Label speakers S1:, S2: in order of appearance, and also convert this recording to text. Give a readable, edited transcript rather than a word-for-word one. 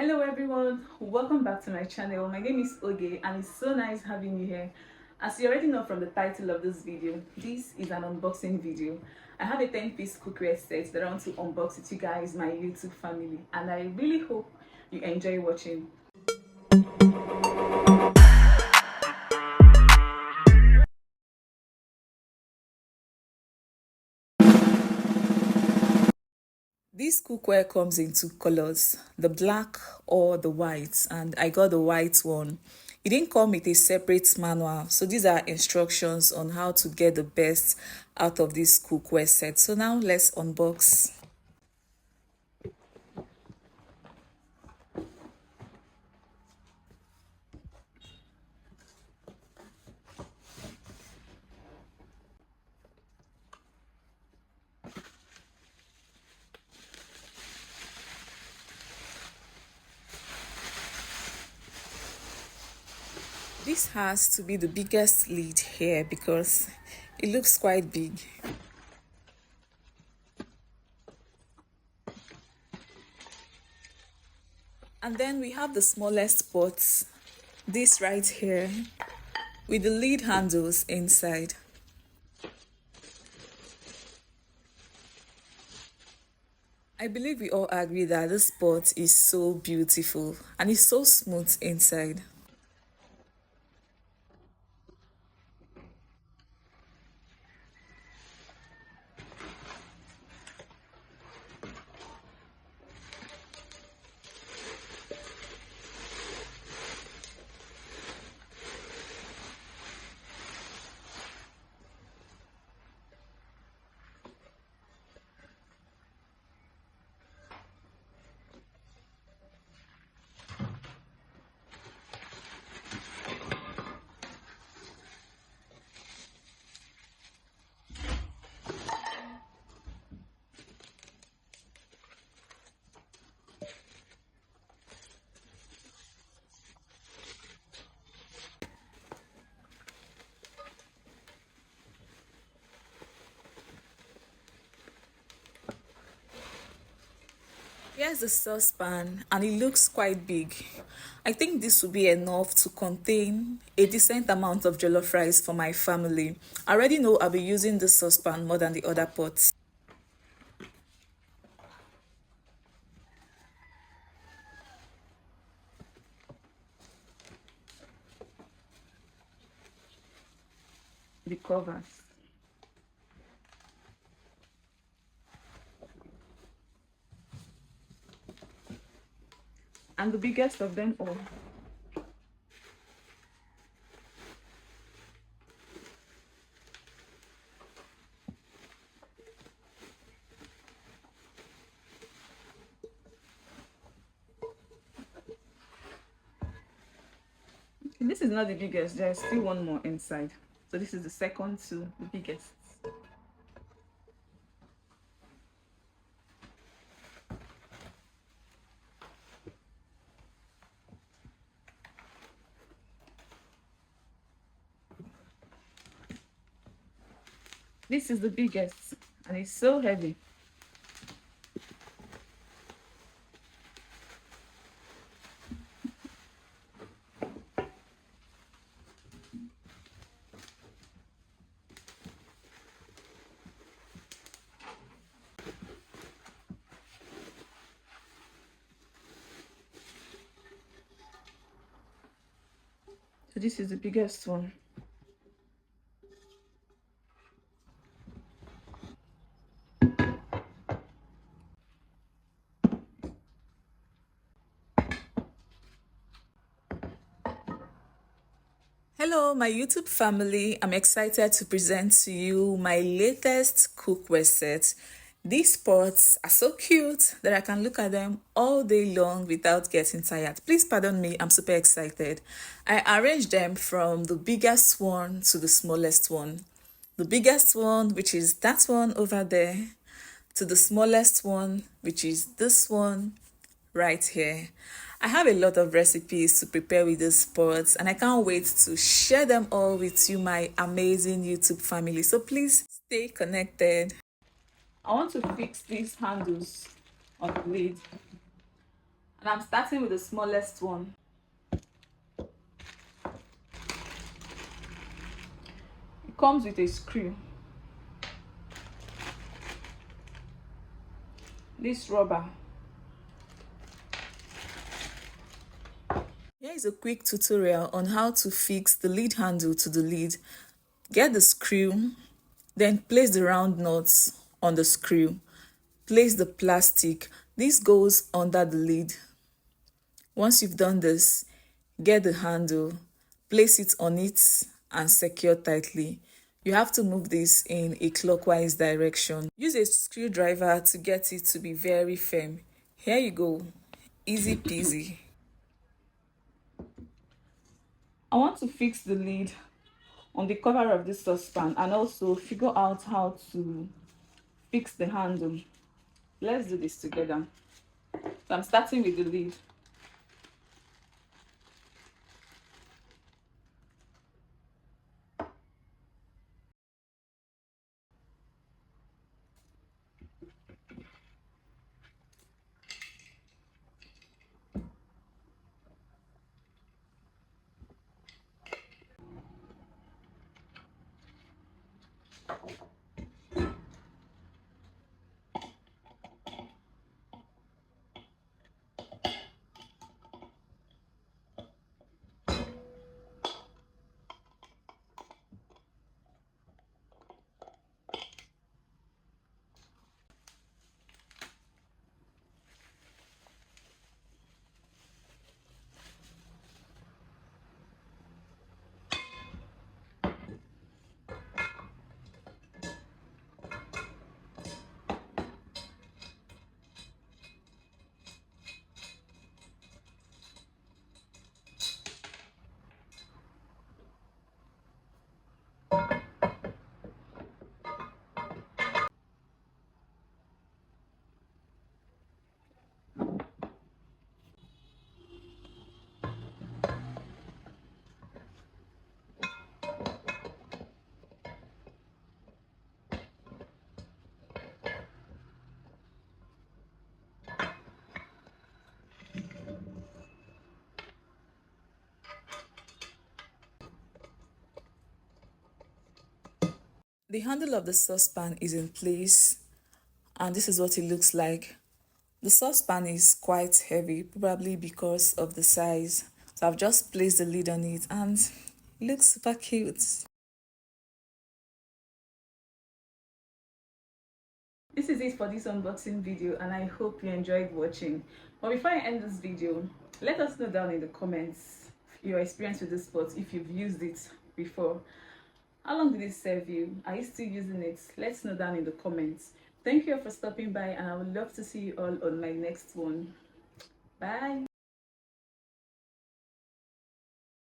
S1: Hello everyone, welcome back to my channel. My name is Oge and it's so nice having you here. As you already know from the title of this video, this is an unboxing video. I have a 10-piece cookware set that I want to unbox with you guys, my YouTube family, and I really hope you enjoy watching. This cookware comes in two colors, the black or the white, and I got the white one. It didn't come with a separate manual, so these are instructions on how to get the best out of this cookware set. So now let's unbox. This has to be the biggest lid here because it looks quite big. And then we have the smallest pots, this right here, with the lid handles inside. I believe we all agree that this pot is so beautiful and it's so smooth inside. Here's the saucepan and it looks quite big. I think this will be enough to contain a decent amount of jollof rice for my family. I already know I'll be using this saucepan more than the other pots. The covers. And the biggest of them all. This is not the biggest, there's still one more inside. So this is the second to the biggest. This is the biggest and it's so heavy. So this is the biggest one. Hello, my YouTube family. I'm excited to present to you my latest cookware set. These pots are so cute that I can look at them all day long without getting tired. Please pardon me, I'm super excited. I arranged them from the biggest one to the smallest one. The biggest one, which is that one over there, to the smallest one, which is this one right here. I have a lot of recipes to prepare with these pots and I can't wait to share them all with you, my amazing YouTube family. So please stay connected. I want to fix these handles on the lid. And I'm starting with the smallest one. It comes with a screw. This rubber. Here is a quick tutorial on how to fix the lid handle to the lid. Get the screw, then place the round nuts on the screw. Place the plastic. This goes under the lid. Once you've done this, get the handle, place it on it and secure tightly. You have to move this in a clockwise direction. Use a screwdriver to get it to be very firm. Here you go. Easy peasy. I want to fix the lid on the cover of this saucepan and also figure out how to fix the handle. Let's do this together. So I'm starting with the lid. The handle of the saucepan is in place and this is what it looks like. The saucepan is quite heavy, probably because of the size. So I've just placed the lid on it and it looks super cute. This is it for this unboxing video and I hope you enjoyed watching. But before I end this video, let us know down in the comments your experience with this pot, if you've used it before. How long did it serve you? Are you still using it? Let's know down in the comments. Thank you all for stopping by and I would love to see you all on my next one. Bye.